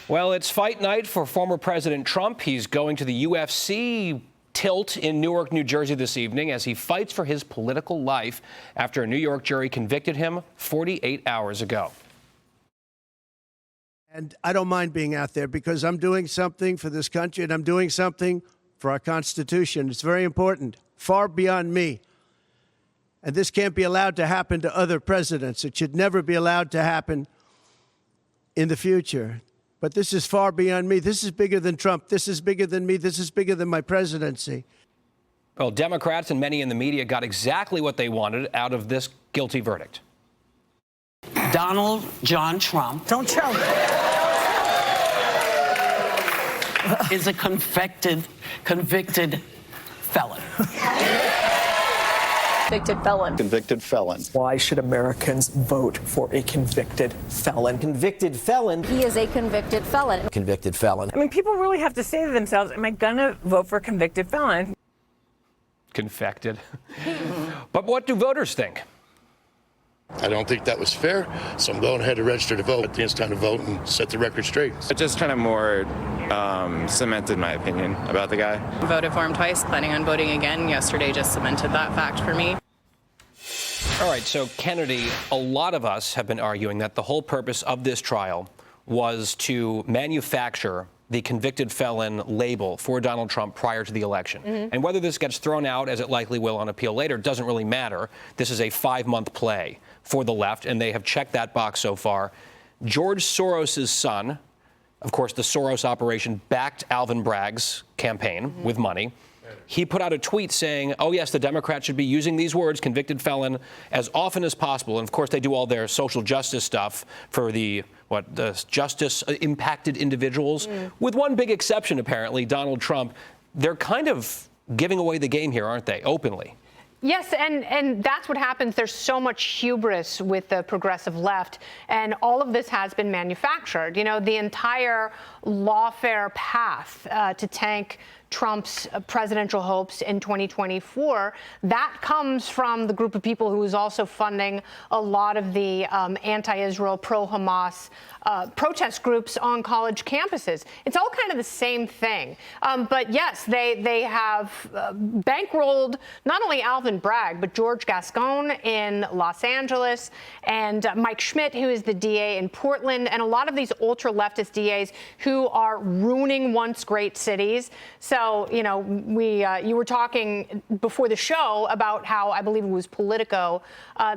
Well, it's fight night for former President Trump. He's going to the UFC tilt in Newark, New Jersey this evening as he fights for his political life after a New York jury convicted him 48 hours ago. And I don't mind being out there because I'm doing something for this country and I'm doing something for our Constitution. It's very important, far beyond me. And this can't be allowed to happen to other presidents. It should never be allowed to happen in the future. But this is far beyond me. This is bigger than Trump. This is bigger than me. This is bigger than my presidency. Well, Democrats and many in the media got exactly what they wanted out of this guilty verdict. Donald John Trump. Don't choke. Is a convicted felon. Convicted felon. Convicted felon. Why should Americans vote for a convicted felon? Convicted felon. He is a convicted felon. Convicted felon. I mean, people really have to say to themselves, am I going to vote for a convicted felon? Confected. But what do voters think? I don't think that was fair, so I'm going ahead to register to vote. I think it's time to vote and set the record straight. It just kind of more cemented my opinion about the guy. Voted for him twice, planning on voting again. Yesterday just cemented that fact for me. All right, so Kennedy, a lot of us have been arguing that the whole purpose of this trial was to manufacture the convicted felon label for Donald Trump prior to the election. And whether this gets thrown out, as it likely will on appeal later, doesn't really matter. This is a 5-month play for the left, and they have checked that box so far. George Soros' son, of course, the Soros operation backed Alvin Bragg's campaign with money. He put out a tweet saying, oh, yes, the Democrats should be using these words, convicted felon, as often as possible. And, of course, they do all their social justice stuff for the justice-impacted individuals. With one big exception, apparently, Donald Trump. They're kind of giving away the game here, aren't they, openly? Yes, and that's what happens. There's so much hubris with the progressive left, and all of this has been manufactured. You know, the entire lawfare path to tank Trump's presidential hopes in 2024, that comes from the group of people who is also funding a lot of the anti-Israel, pro-Hamas protest groups on college campuses. It's all kind of the same thing. But yes, they have bankrolled not only Alvin Bragg, but George Gascon in Los Angeles and Mike Schmidt, who is the DA in Portland, and a lot of these ultra-leftist DAs who are ruining once great cities. So, you know, you were talking before the show about how, I believe it was Politico,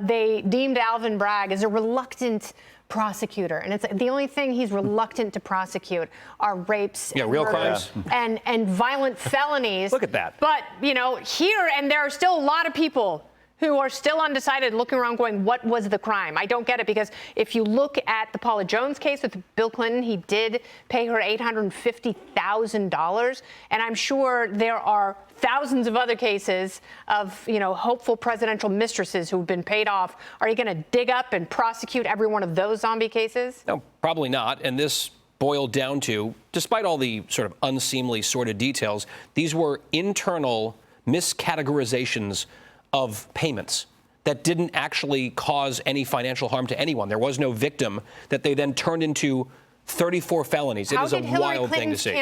they deemed Alvin Bragg as a reluctant prosecutor, and it's the only thing he's reluctant to prosecute are rapes, real crimes, and violent felonies. Look at that. But you know, here and there are still a lot of people who are still undecided, looking around going, what was the crime? I don't get it, because if you look at the Paula Jones case with Bill Clinton, he did pay her $850,000, and I'm sure there are thousands of other cases of, you know, hopeful presidential mistresses who've been paid off. Are you going to dig up and prosecute every one of those zombie cases? No, probably not. And this boiled down to, despite all the sort of unseemly sordid details, these were internal miscategorizations of payments that didn't actually cause any financial harm to anyone. There was no victim that they then turned into 34 felonies. It is a wild thing to see.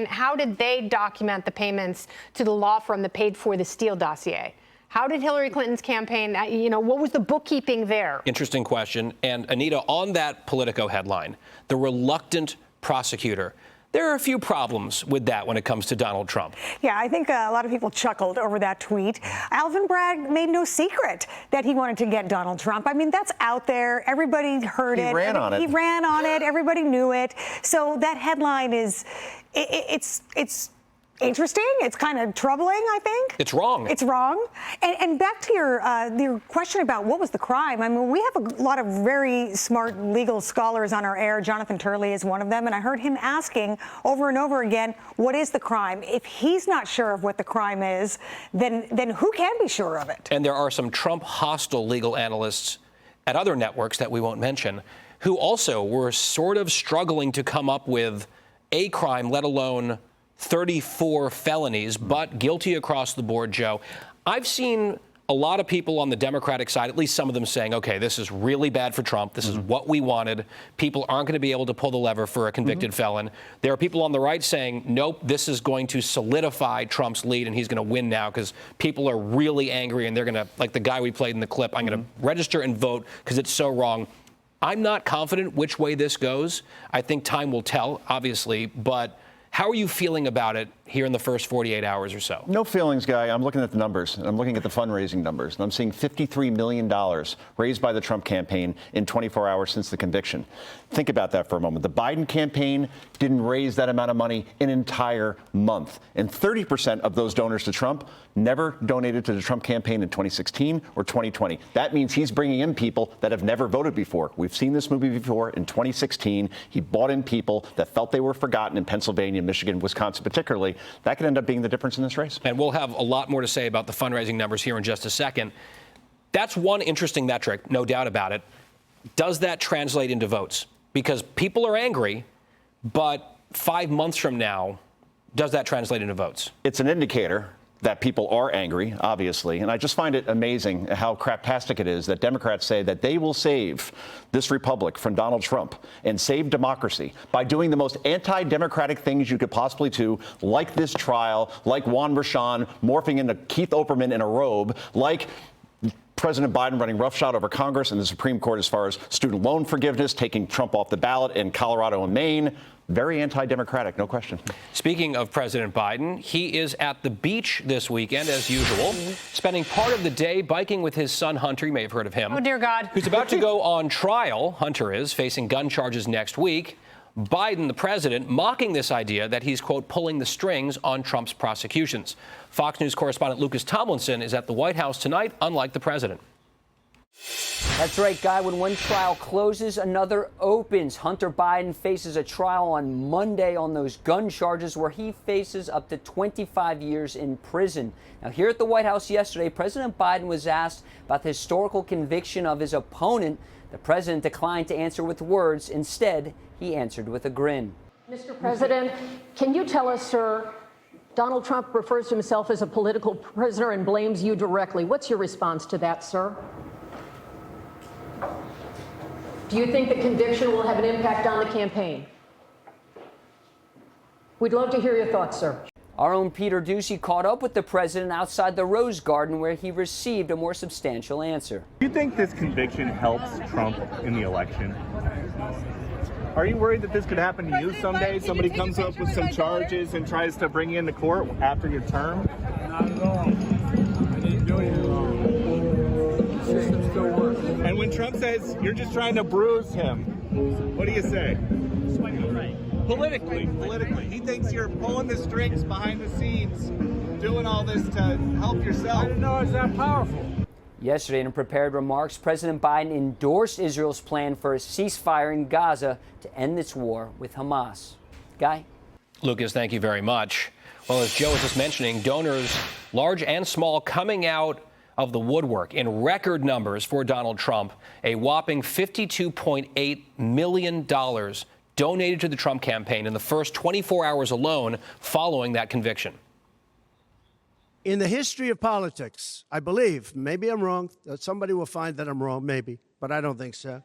How did they document the payments to the law firm that paid for the Steele dossier? How did Hillary Clinton's campaign, you know, what was the bookkeeping there? Interesting question. And Anita, on that Politico headline, the reluctant prosecutor, there are a few problems with that when it comes to Donald Trump. Yeah, I think a lot of people chuckled over that tweet. Alvin Bragg made no secret that he wanted to get Donald Trump. I mean, that's out there. Everybody heard it. He ran on it. He ran on it. Everybody knew it. So that headline is, it's interesting. It's kind of troubling, I think. It's wrong. It's wrong. And back to your question about what was the crime. I mean, we have a lot of very smart legal scholars on our air. Jonathan Turley is one of them. And I heard him asking over and over again, what is the crime? If he's not sure of what the crime is, then who can be sure of it? And there are some Trump hostile legal analysts at other networks that we won't mention who also were sort of struggling to come up with a crime, let alone 34 felonies, but guilty across the board, Joe. I've seen a lot of people on the Democratic side, at least some of them, saying, okay, this is really bad for Trump. This is what we wanted. People aren't going to be able to pull the lever for a convicted felon. There are people on the right saying, nope, this is going to solidify Trump's lead and he's going to win now because people are really angry and they're going to, like the guy we played in the clip, I'm going to register and vote because it's so wrong. I'm not confident which way this goes. I think time will tell, obviously, but how are you feeling about it here in the first 48 hours or so? No feelings, Guy. I'm looking at the numbers, and I'm looking at the fundraising numbers, and I'm seeing $53 million raised by the Trump campaign in 24 hours since the conviction. Think about that for a moment. The Biden campaign didn't raise that amount of money in an entire month, and 30% of those donors to Trump never donated to the Trump campaign in 2016 or 2020. That means he's bringing in people that have never voted before. We've seen this movie before in 2016. He brought in people that felt they were forgotten in Pennsylvania, Michigan, Wisconsin particularly. That could end up being the difference in this race. And we'll have a lot more to say about the fundraising numbers here in just a second. That's one interesting metric, no doubt about it. Does that translate into votes? Because people are angry, but 5 months from now, does that translate into votes? It's an indicator that people are angry, obviously. And I just find it amazing how craptastic it is that Democrats say that they will save this republic from Donald Trump and save democracy by doing the most anti-democratic things you could possibly do, like this trial, like Juan Rashan morphing into Keith Olbermann in a robe, like President Biden running roughshod over Congress and the Supreme Court as far as student loan forgiveness, taking Trump off the ballot in Colorado and Maine. Very anti-democratic, no question. Speaking of President Biden, he is at the beach this weekend, as usual, spending part of the day biking with his son, Hunter. You may have heard of him. Oh, dear God. Who's about to go on trial. Hunter is facing gun charges next week. Biden, the president, mocking this idea that he's, quote, pulling the strings on Trump's prosecutions. Fox News correspondent Lucas Tomlinson is at the White House tonight, unlike the president. That's right, Guy. When one trial closes, another opens. Hunter Biden faces a trial on Monday on those gun charges where he faces up to 25 years in prison. Now, here at the White House yesterday, President Biden was asked about the historical conviction of his opponent. The president declined to answer with words. Instead, he answered with a grin. Mr. President, can you tell us, sir, Donald Trump refers to himself as a political prisoner and blames you directly. What's your response to that, sir? Do you think the conviction will have an impact on the campaign? We'd love to hear your thoughts, sir. Our own Peter Doocy caught up with the president outside the Rose Garden where he received a more substantial answer. Do you think this conviction helps Trump in the election? Are you worried that this could happen to you someday? Somebody comes up with some charges and tries to bring you into court after your term? Not at all. I didn't do anything wrong. The system still works. And when Trump says you're just trying to bruise him, what do you say? Politically. He thinks you're pulling the strings behind the scenes, doing all this to help yourself. I didn't know I was that powerful. Yesterday, in prepared remarks, President Biden endorsed Israel's plan for a ceasefire in Gaza to end its war with Hamas. Guy? Lucas, thank you very much. Well, as Joe was just mentioning, donors, large and small, coming out of the woodwork in record numbers for Donald Trump. A whopping $52.8 million donated to the Trump campaign in the first 24 hours alone following that conviction. In the history of politics, I believe, maybe I'm wrong, somebody will find that I'm wrong, maybe, but I don't think so.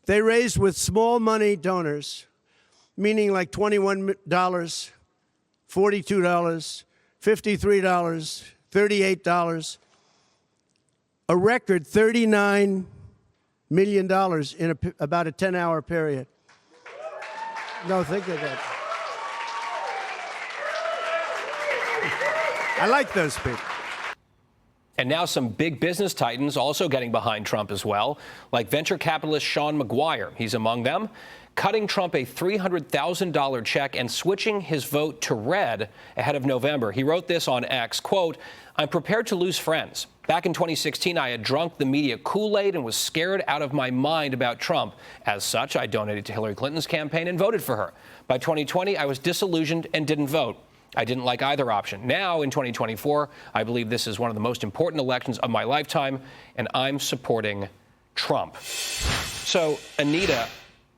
They raised with small money donors, meaning like $21, $42, $53, $38, a record $39 million in about a 10-hour period. No, think of that. I like those people. And now some big business titans also getting behind Trump as well, like venture capitalist Sean McGuire. He's among them, cutting Trump a $300,000 check and switching his vote to red ahead of November. He wrote this on X, quote, "I'm prepared to lose friends. Back in 2016, I had drunk the media Kool-Aid and was scared out of my mind about Trump. As such, I donated to Hillary Clinton's campaign and voted for her. By 2020, I was disillusioned and didn't vote. I didn't like either option. Now, in 2024, I believe this is one of the most important elections of my lifetime, and I'm supporting Trump." So, Anita,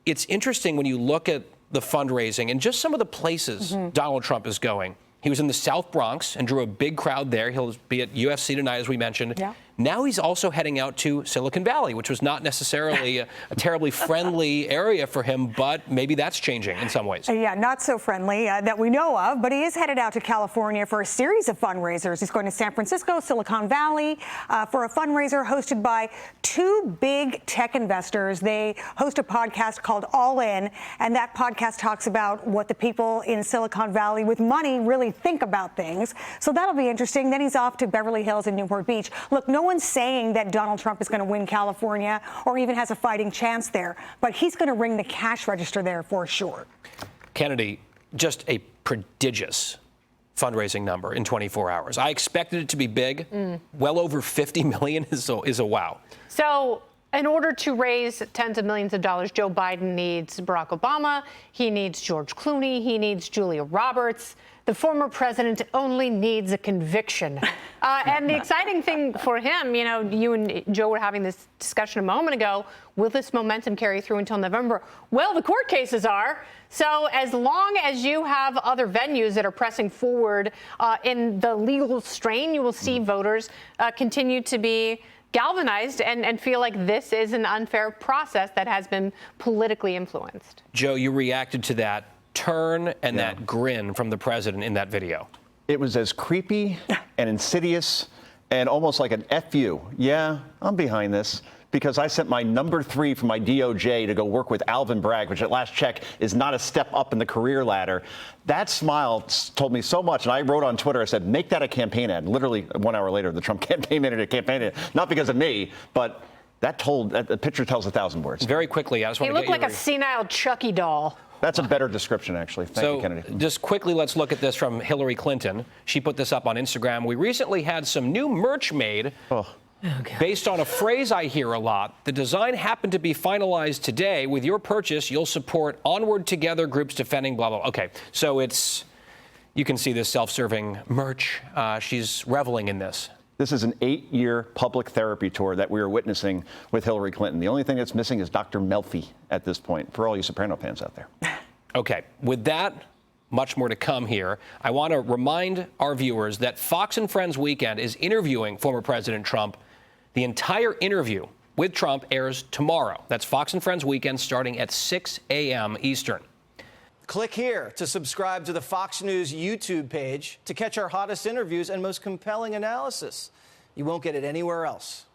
it's interesting when you look at the fundraising and just some of the places Donald Trump is going. He was in the South Bronx and drew a big crowd there. He'll be at UFC tonight, as we mentioned. Yeah. Now he's also heading out to Silicon Valley, which was not necessarily a terribly friendly area for him, but maybe that's changing in some ways. Yeah, not so friendly that we know of, but he is headed out to California for a series of fundraisers. He's going to San Francisco, Silicon Valley, for a fundraiser hosted by two big tech investors. They host a podcast called All In, and that podcast talks about what the people in Silicon Valley with money really think about things. So that'll be interesting. Then he's off to Beverly Hills and Newport Beach. Look, no one's saying that Donald Trump is going to win California or even has a fighting chance there, but he's going to ring the cash register there for sure. Kennedy, just a prodigious fundraising number in 24 hours. I expected it to be big. Well over 50 million is a wow. So in order to raise tens of millions of dollars, Joe Biden needs Barack Obama. He needs George Clooney. He needs Julia Roberts. The former president only needs a conviction. And the exciting thing for him, you know, you and Joe were having this discussion a moment ago, will this momentum carry through until November? Well, the court cases are. So as long as you have other venues that are pressing forward in the legal strain, you will see voters continue to be galvanized and feel like this is an unfair process that has been politically influenced. Joe, you reacted to that turn and that grin from the president in that video. It was as creepy and insidious and almost like an F you. Yeah, I'm behind this because I sent my number 3 from my DOJ to go work with Alvin Bragg, which at last check is not a step up in the career ladder. That smile told me so much. And I wrote on Twitter, I said, make that a campaign ad. Literally 1 hour later, the Trump campaign made it a campaign ad. Not because of me, but the picture tells 1,000 words. Very quickly, I just want to get you. He looked like a senile Chucky doll. That's a better description, actually. Thank you, Kennedy. Just quickly, let's look at this from Hillary Clinton. She put this up on Instagram. We recently had some new merch made based on a phrase I hear a lot. The design happened to be finalized today. With your purchase, you'll support Onward Together groups defending blah, blah. Okay, so you can see this self-serving merch. She's reveling in this. This is an 8-year public therapy tour that we are witnessing with Hillary Clinton. The only thing that's missing is Dr. Melfi at this point, for all you Soprano fans out there. Okay, with that, much more to come here. I want to remind our viewers that Fox and Friends Weekend is interviewing former President Trump. The entire interview with Trump airs tomorrow. That's Fox and Friends Weekend starting at 6 a.m. Eastern. Click here to subscribe to the Fox News YouTube page to catch our hottest interviews and most compelling analysis. You won't get it anywhere else.